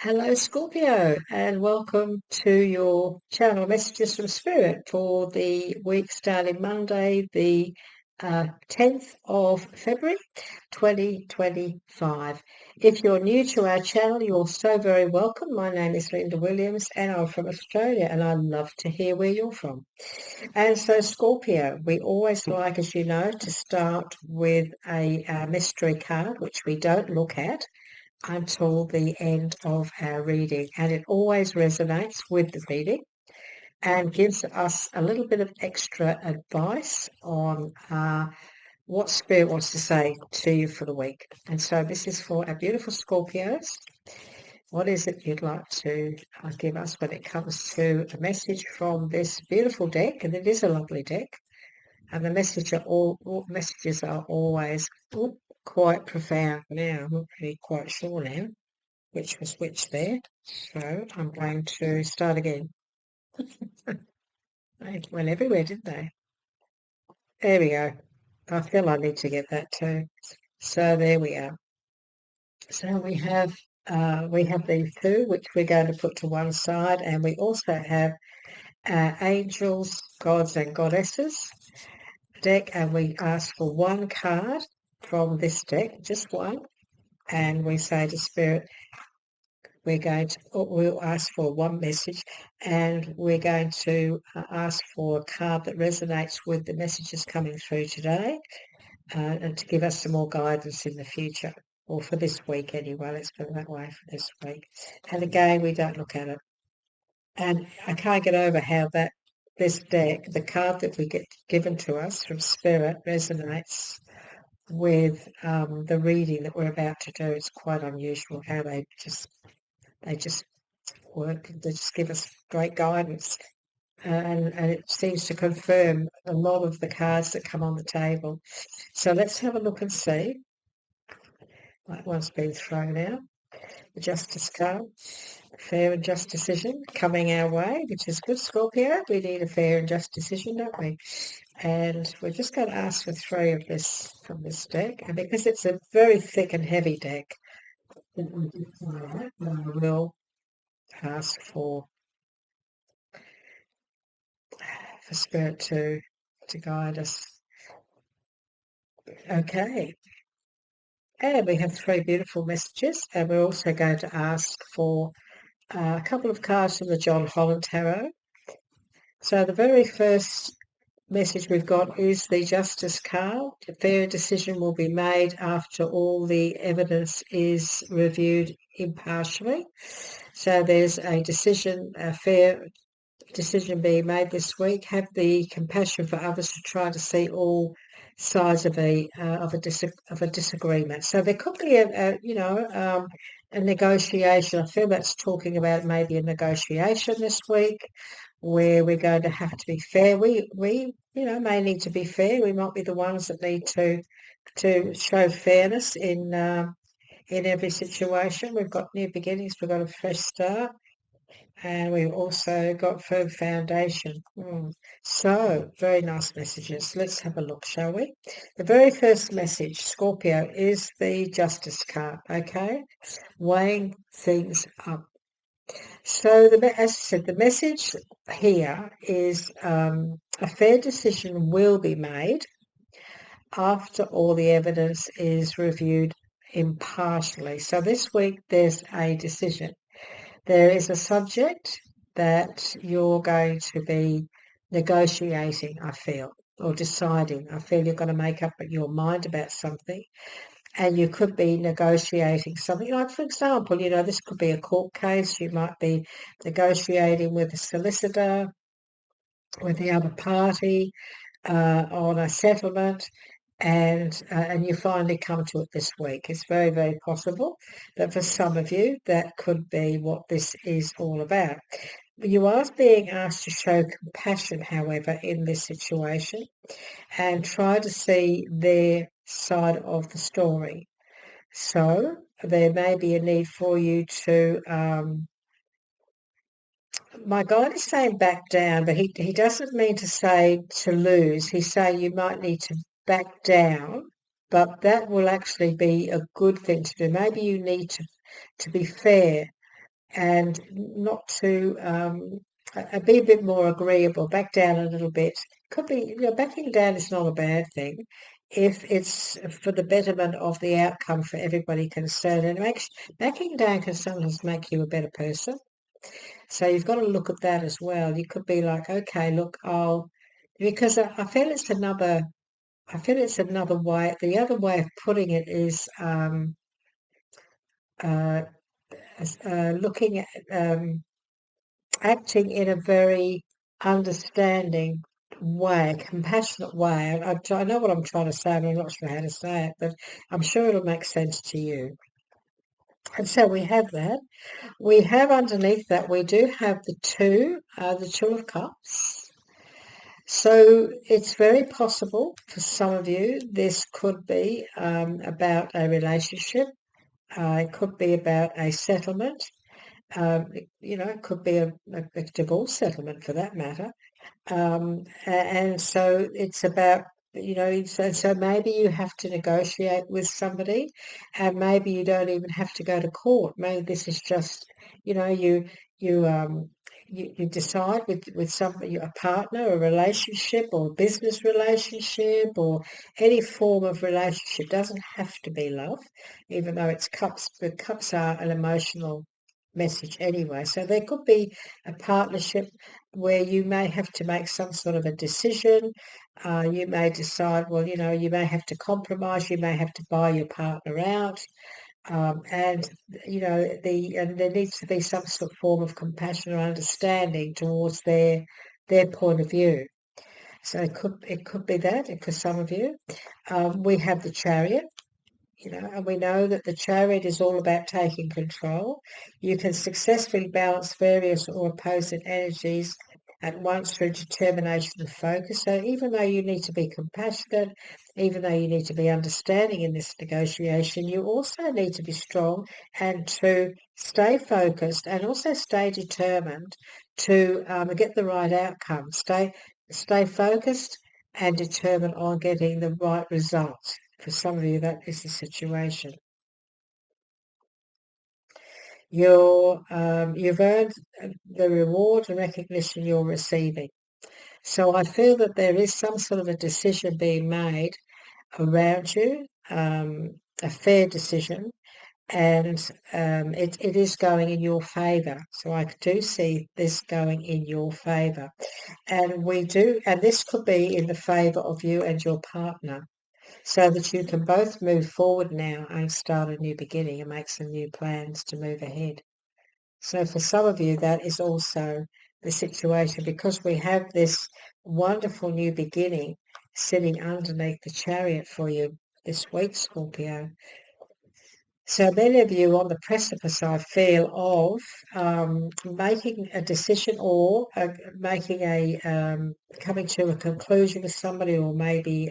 Hello, Scorpio, and welcome to your channel Messages from Spirit for the week starting Monday, the 10th of February 2025. If you're new to our channel, you're so very welcome. My name is Linda Williams, and I'm from Australia, and I'd love to hear where you're from. And so, Scorpio, we always like, as you know, to start with a mystery card, which we don't look at until the end of our reading, and it always resonates with the reading and gives us a little bit of extra advice on what Spirit wants to say to you for the week. And so this is for our beautiful Scorpios. What is it you'd like to give us when it comes to a message from this beautiful deck? And it is a lovely deck. And the messages are always quite profound. Now, I'm not really quite sure now which was which there. So I'm going to start again. They went everywhere, didn't they? There we go. I feel I need to get that too. So there we are. So we have these two, which we're going to put to one side, and we also have angels, gods, and goddesses deck, and we ask for one card from this deck, just one, and we say to Spirit, we'll ask for one message, and we're going to ask for a card that resonates with the messages coming through today, and to give us some more guidance in the future, or for this week anyway. Let's put it that way, for this week. And again, we don't look at it. And I can't get over how this deck, the card that we get given to us from Spirit, resonates with the reading that we're about to do. It's quite unusual how they just work. They just give us great guidance, and it seems to confirm a lot of the cards that come on the table. So let's have a look and see. That one's been thrown out. The Justice card, fair and just decision coming our way, which is good, Scorpio. We need a fair and just decision, don't we? And we're just going to ask for three of this from this deck, and because it's a very thick and heavy deck, we'll ask for Spirit to guide us. Okay. And we have three beautiful messages, and we're also going to ask for a couple of cards from the John Holland Tarot. So the very first message we've got is the Justice card. A fair decision will be made after all the evidence is reviewed impartially. So there's a fair decision being made this week. Have the compassion for others to try to see all sides of a disagreement. So there could be a negotiation. I feel that's talking about maybe a negotiation this week where we're going to have to be fair. We may need to be fair. We might be the ones that need to show fairness in every situation. We've got new beginnings. We've got a fresh start. And we've also got firm foundation. So, very nice messages. Let's have a look, shall we? The very first message, Scorpio, is the Justice card, okay? Weighing things up. So, as I said, the message here is a fair decision will be made after all the evidence is reviewed impartially. So this week there's a decision. There is a subject that you're going to be negotiating, I feel, or deciding. I feel you're going to make up your mind about something, and you could be negotiating something. Like, for example, this could be a court case. You might be negotiating with a solicitor, with the other party, on a settlement, and you finally come to it this week. It's very, very possible that for some of you that could be what this is all about. You are being asked to show compassion, however, in this situation, and try to see their side of the story. So there may be a need for you to my guide is saying back down, but he doesn't mean to say to lose. He's saying you might need to back down, but that will actually be a good thing to do. Maybe you need to be fair and not to be a bit more agreeable, back down a little bit. Could be, backing down is not a bad thing if it's for the betterment of the outcome for everybody concerned. And backing down can sometimes make you a better person. So you've got to look at that as well. You could be like, okay, look, because I feel it's another way. The other way of putting it is uh, looking at acting in a very understanding way, compassionate way. I know what I'm trying to say, and I'm not sure how to say it, but I'm sure it'll make sense to you. And so we have that. We have underneath that, we do have the Two of Cups. So it's very possible for some of you, this could be about a relationship. It could be about a settlement. It could be a divorce settlement for that matter. And so it's about, so maybe you have to negotiate with somebody, and maybe you don't even have to go to court. Maybe this is just, you decide with somebody, a partner, a relationship, or a business relationship, or any form of relationship. Doesn't have to be love, even though it's cups, but cups are an emotional message anyway. So there could be a partnership where you may have to make some sort of a decision. You may decide, well, you may have to compromise. You may have to buy your partner out. And there needs to be some sort of form of compassion or understanding towards their point of view. So it could be that for some of you. We have the Chariot. And we know that the Chariot is all about taking control. You can successfully balance various or opposing energies at once through determination and focus. So even though you need to be compassionate, even though you need to be understanding in this negotiation, you also need to be strong and to stay focused and also stay determined to get the right outcome. Stay focused and determined on getting the right result. For some of you, that is the situation. You've earned the reward and recognition you're receiving. So I feel that there is some sort of a decision being made around you, a fair decision, and it is going in your favour. So I do see this going in your favour. And this could be in the favour of you and your partner, so that you can both move forward now and start a new beginning and make some new plans to move ahead. So for some of you, that is also the situation, because we have this wonderful new beginning sitting underneath the Chariot for you this week, Scorpio. So many of you on the precipice, I feel, of making a decision, or coming to a conclusion with somebody, or maybe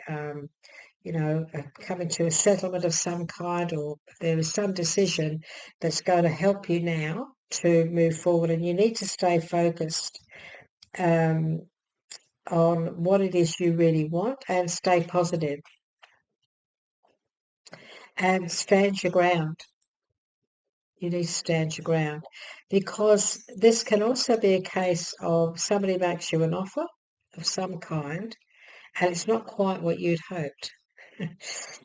coming to a settlement of some kind, or there is some decision that's going to help you now to move forward. And you need to stay focused on what it is you really want, and stay positive and stand your ground. You need to stand your ground, because this can also be a case of somebody makes you an offer of some kind, and it's not quite what you'd hoped.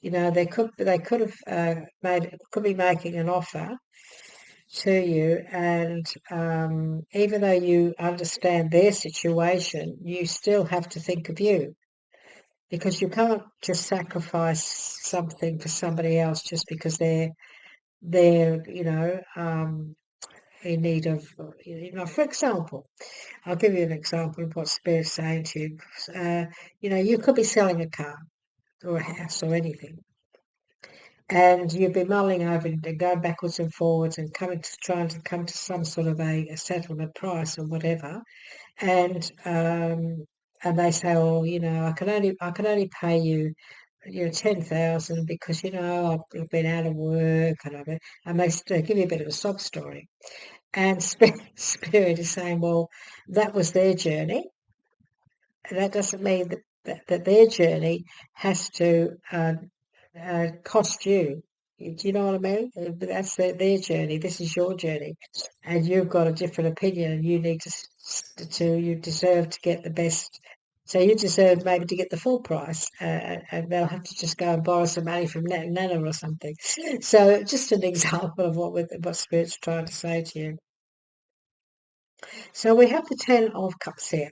They could be making an offer to you, and even though you understand their situation, you still have to think of you, because you can't just sacrifice something for somebody else just because they're in need of, for example, I'll give you an example of what Spirit's saying to you. You could be selling a car or a house or anything, and you've been mulling over and going backwards and forwards and trying to come to some sort of a settlement price or whatever, and they say, oh, I can only pay you 10,000 because I've been out of work, and they give you a bit of a sob story, and Spirit is saying, well, that was their journey, and that doesn't mean that their journey has to cost you. Do you know what I mean? That's their journey. This is your journey, and you've got a different opinion, and you need you deserve to get the best. So you deserve maybe to get the full price, and they'll have to just go and borrow some money from Nana or something. So just an example of what Spirit's trying to say to you. So we have the Ten of Cups here.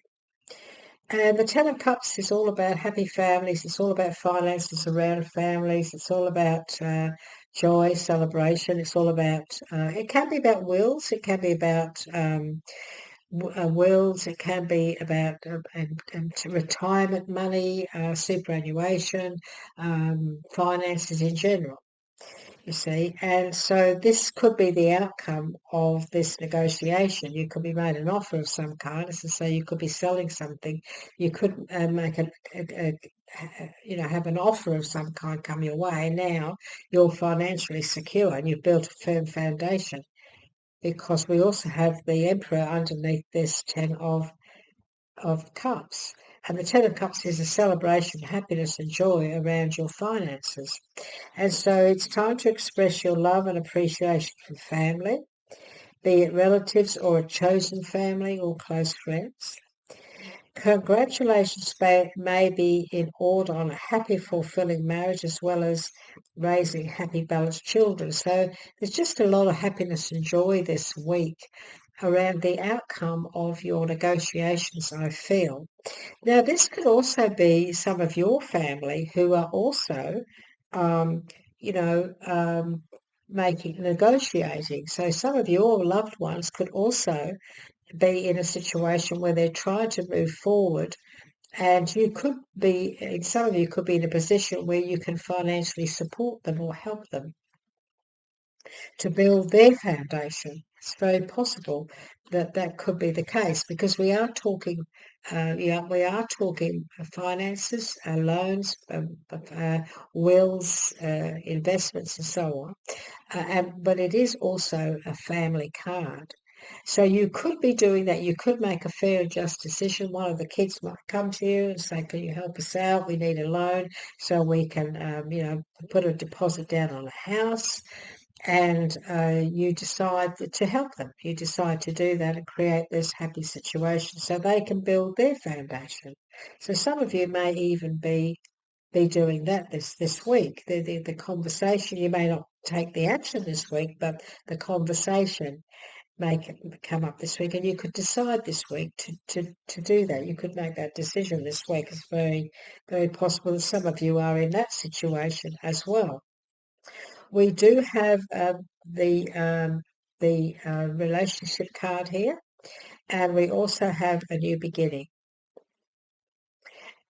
And the Ten of Cups is all about happy families. It's all about finances around families. It's all about joy, celebration. It's all about, it can be about wills. It can be about wills. It can be about retirement money, superannuation, finances in general. You see, and so this could be the outcome of this negotiation. You could be made an offer of some kind, as I say, you could be selling something. You could make have an offer of some kind come your way. And now you're financially secure and you've built a firm foundation, because we also have the Emperor underneath this Ten of Cups. And the Ten of Cups is a celebration, happiness and joy around your finances. And so it's time to express your love and appreciation for family, be it relatives or a chosen family or close friends. Congratulations may be in order on a happy, fulfilling marriage, as well as raising happy, balanced children. So there's just a lot of happiness and joy this week around the outcome of your negotiations, I feel. Now, this could also be some of your family who are also, um, negotiating. So some of your loved ones could also be in a situation where they're trying to move forward, and some of you could be in a position where you can financially support them or help them to build their foundation. It's very possible that that could be the case, because we are talking, finances, loans, wills, investments, and so on. But it is also a family card. So you could be doing that. You could make a fair and just decision. One of the kids might come to you and say, "Can you help us out? We need a loan so we can, put a deposit down on a house." And you decide to help them. You decide to do that and create this happy situation so they can build their foundation. So some of you may even be doing that this week. The conversation, you may not take the action this week, but the conversation may come up this week, and you could decide this week to do that. You could make that decision this week. It's very, very possible that some of you are in that situation as well. We do have the relationship card here, and we also have a new beginning.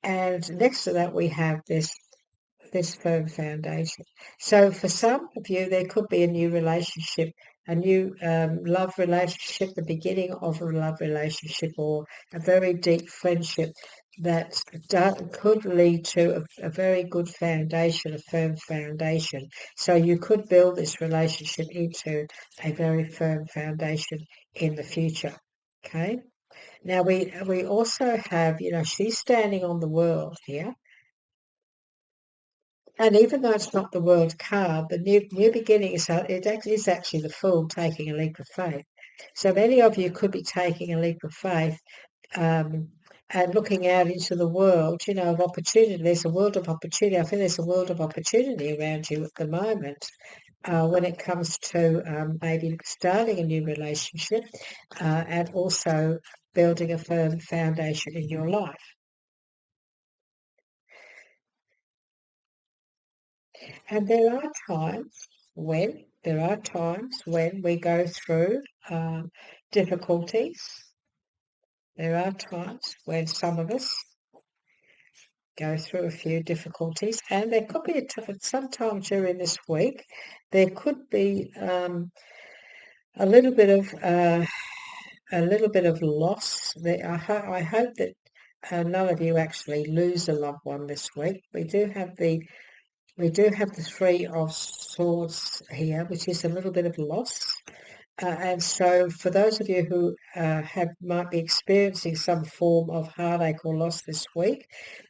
And next to that, we have this firm foundation. So for some of you, there could be a new relationship, a new love relationship, the beginning of a love relationship, or a very deep friendship that could lead to a very good foundation, a firm foundation. So you could build this relationship into a very firm foundation in the future. Okay. Now we also have, she's standing on the world here. And even though it's not the world card, the new beginning is actually the Fool taking a leap of faith. So many of you could be taking a leap of faith and looking out into the world, of opportunity. There's a world of opportunity. I think there's a world of opportunity around you at the moment when it comes to maybe starting a new relationship and also building a firm foundation in your life. And there are times when we go through difficulties. There are times when some of us go through a few difficulties, and there could be sometime during this week, there could be a little bit of loss. I hope that none of you actually lose a loved one this week. We do have the Three of Swords here, which is a little bit of loss. And so for those of you who might be experiencing some form of heartache or loss this week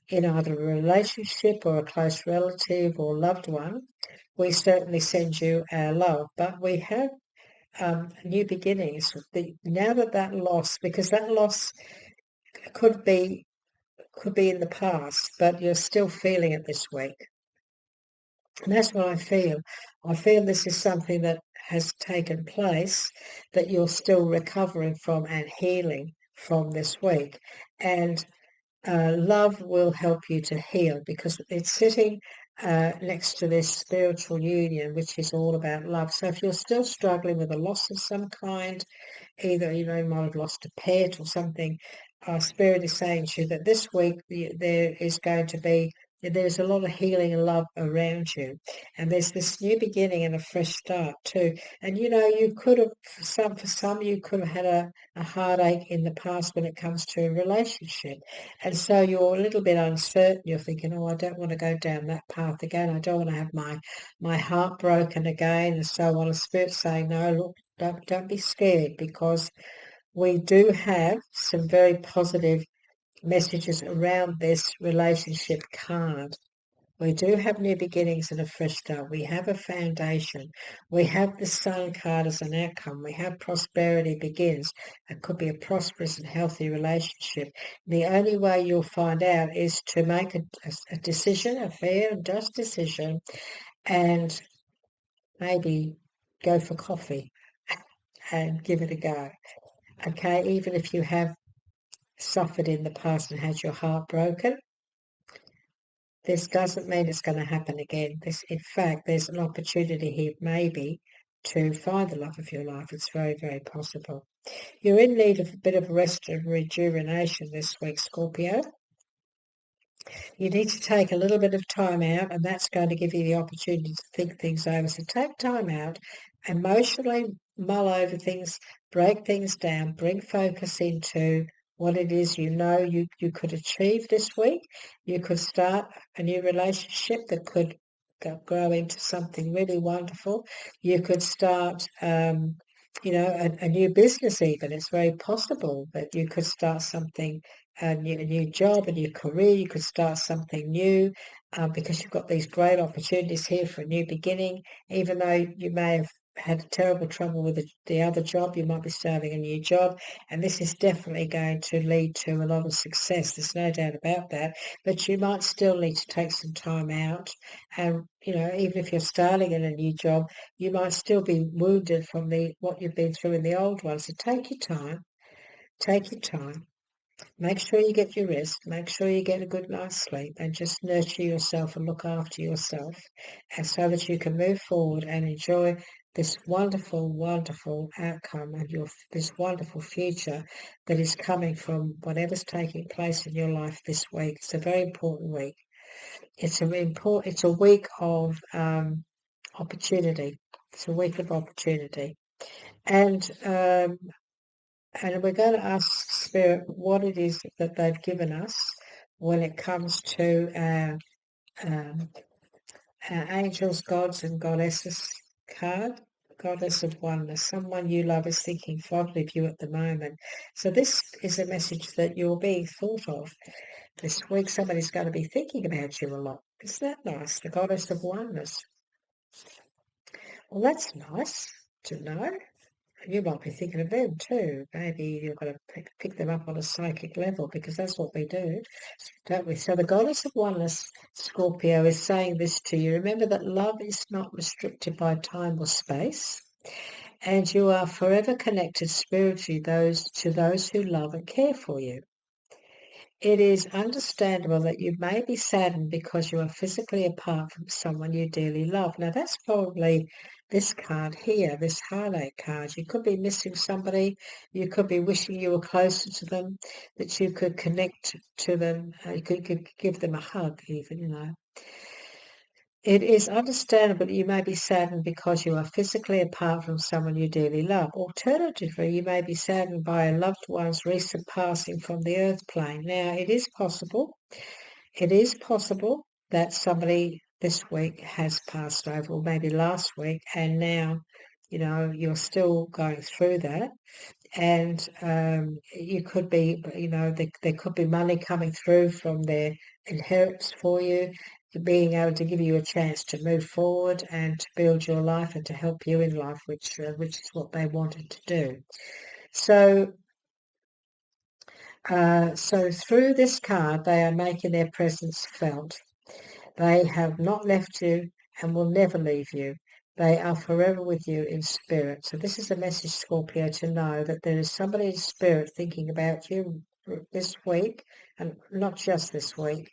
in either a relationship or a close relative or loved one, we certainly send you our love. But we have new beginnings. Now that loss, because that loss could be in the past, but you're still feeling it this week. And that's what I feel. I feel this is something that has taken place that you're still recovering from and healing from this week. And love will help you to heal because it's sitting next to this spiritual union, which is all about love. So if you're still struggling with a loss of some kind, either you might have lost a pet or something, our spirit is saying to you that this week there's a lot of healing and love around you, and there's this new beginning and a fresh start too. And you could have, for some you could have had a heartache in the past when it comes to a relationship, and so you're a little bit uncertain. You're thinking, oh, I don't want to go down that path again. I don't want to have my heart broken again, and so on. A spirit saying, no, look, don't be scared, because we do have some very positive messages around this relationship card. We do have new beginnings and a fresh start. We have a foundation. We have the Sun card as an outcome. We have prosperity begins. It could be a prosperous and healthy relationship. The only way you'll find out is to make a decision, a fair and just decision, and maybe go for coffee and give it a go. Okay, even if you have suffered in the past and had your heart broken, this doesn't mean it's going to happen again. In fact, there's an opportunity here maybe to find the love of your life. It's very, very possible. You're in need of a bit of rest and rejuvenation this week, Scorpio. You need to take a little bit of time out, and that's going to give you the opportunity to think things over. So take time out, emotionally mull over things, break things down, bring focus into what it is you could achieve this week. You could start a new relationship that could grow into something really wonderful. You could start a new business even. It's very possible that you could start something, a new job, a new career. You could start something new because you've got these great opportunities here for a new beginning. Even though you may have had terrible trouble with the other job, you might be starting a new job, and this is definitely going to lead to a lot of success. There's no doubt about that, but you might still need to take some time out, and even if you're starting in a new job, you might still be wounded from what you've been through in the old one. So take your time. Make sure you get your rest, make sure you get a good night's sleep, and just nurture yourself and look after yourself, and so that you can move forward and enjoy this wonderful, wonderful outcome and this wonderful future that is coming from whatever's taking place in your life this week. It's a very important week. It's a week of opportunity. It's a week of opportunity. And we're going to ask Spirit what it is that they've given us when it comes to our angels, gods and goddesses card. Goddess of Oneness. Someone you love is thinking fondly of you at the moment. So this is a message that you're being thought of. This week somebody's going to be thinking about you a lot. Isn't that nice? The Goddess of Oneness. Well, that's nice to know. You might be thinking of them too. Maybe you've got to pick them up on a psychic level, because that's what we do, don't we? So the Goddess of Oneness, Scorpio, is saying this to you. Remember that love is not restricted by time or space, and you are forever connected spiritually to those who love and care for you. It is understandable that you may be saddened because you are physically apart from someone you dearly love. Now, that's probably this card here, this heartache card. You could be missing somebody. You could be wishing you were closer to them, that you could connect to them. You could give them a hug even. It is understandable that you may be saddened because you are physically apart from someone you dearly love. Alternatively, you may be saddened by a loved one's recent passing from the earth plane. Now, it is possible that somebody this week has passed over, or maybe last week, and now you're still going through that. And you could be, there could be money coming through from their inheritance for you, being able to give you a chance to move forward and to build your life and to help you in life, which is what they wanted to do. So through this card, they are making their presence felt. They have not left you and will never leave you. They are forever with you in spirit. So this is a message, Scorpio, to know that there is somebody in spirit thinking about you this week, and not just this week,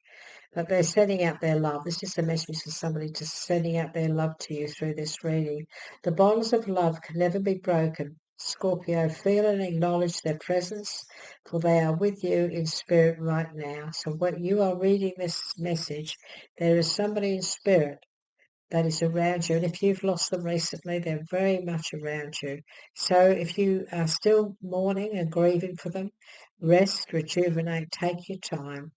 but they're sending out their love. This is a message to somebody just sending out their love to you through this reading. The bonds of love can never be broken. Scorpio, feel and acknowledge their presence, for they are with you in spirit right now. So when you are reading this message, there is somebody in spirit that is around you. And if you've lost them recently, they're very much around you. So if you are still mourning and grieving for them, rest, rejuvenate, take your time,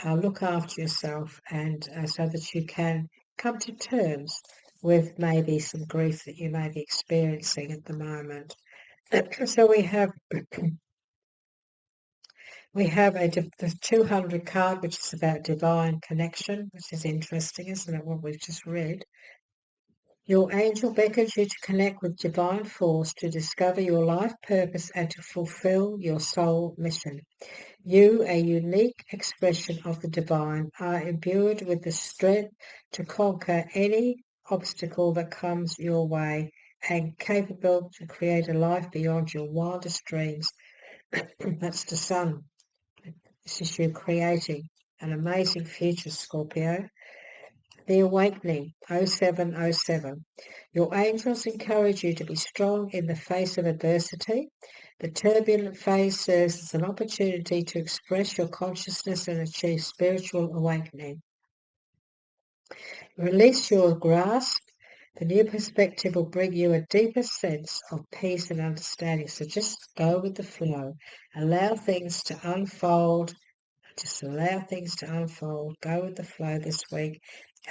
look after yourself, and so that you can come to terms with maybe some grief that you may be experiencing at the moment. So we have the 200 card, which is about divine connection, which is interesting, isn't it, what we've just read? Your angel beckons you to connect with divine force to discover your life purpose and to fulfill your soul mission. You, a unique expression of the divine, are imbued with the strength to conquer any obstacle that comes your way and capable to create a life beyond your wildest dreams. That's the sun. This is you creating an amazing future, Scorpio. The Awakening, 0707. Your angels encourage you to be strong in the face of adversity. The turbulent phase serves as an opportunity to express your consciousness and achieve spiritual awakening. Release your grasp. The new perspective will bring you a deeper sense of peace and understanding. So just go with the flow. Allow things to unfold. Just allow things to unfold. Go with the flow this week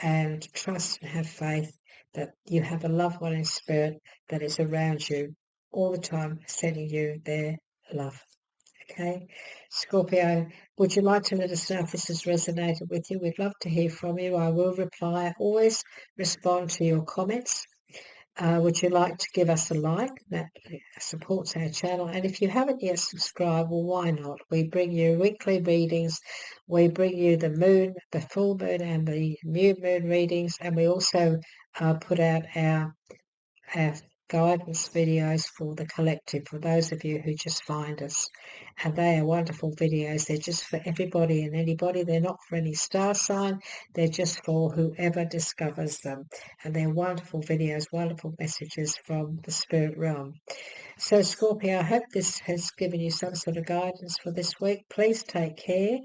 and trust and have faith that you have a loved one in spirit that is around you all the time, sending you their love. Okay, Scorpio, would you like to let us know if this has resonated with you? We'd love to hear from you. I will reply. Always respond to your comments. Would you like to give us a like? That supports our channel. And if you haven't yet subscribed, well, why not? We bring you weekly readings. We bring you the moon, the full moon and the new moon readings. And we also put out our guidance videos for the collective, for those of you who just find us. And they are wonderful videos. They're just for everybody and anybody. They're not for any star sign. They're just for whoever discovers them. And they're wonderful videos, wonderful messages from the spirit realm. So Scorpio, I hope this has given you some sort of guidance for this week. Please take care.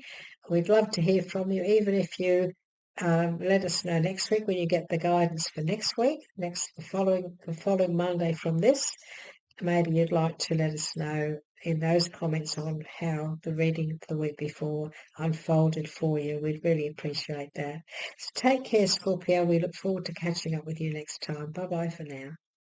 We'd love to hear from you, even if you let us know next week when you get the guidance for next week, the following Monday from this. Maybe you'd like to let us know in those comments on how the reading for the week before unfolded for you. We'd really appreciate that. So take care, Scorpio. We look forward to catching up with you next time. Bye-bye for now.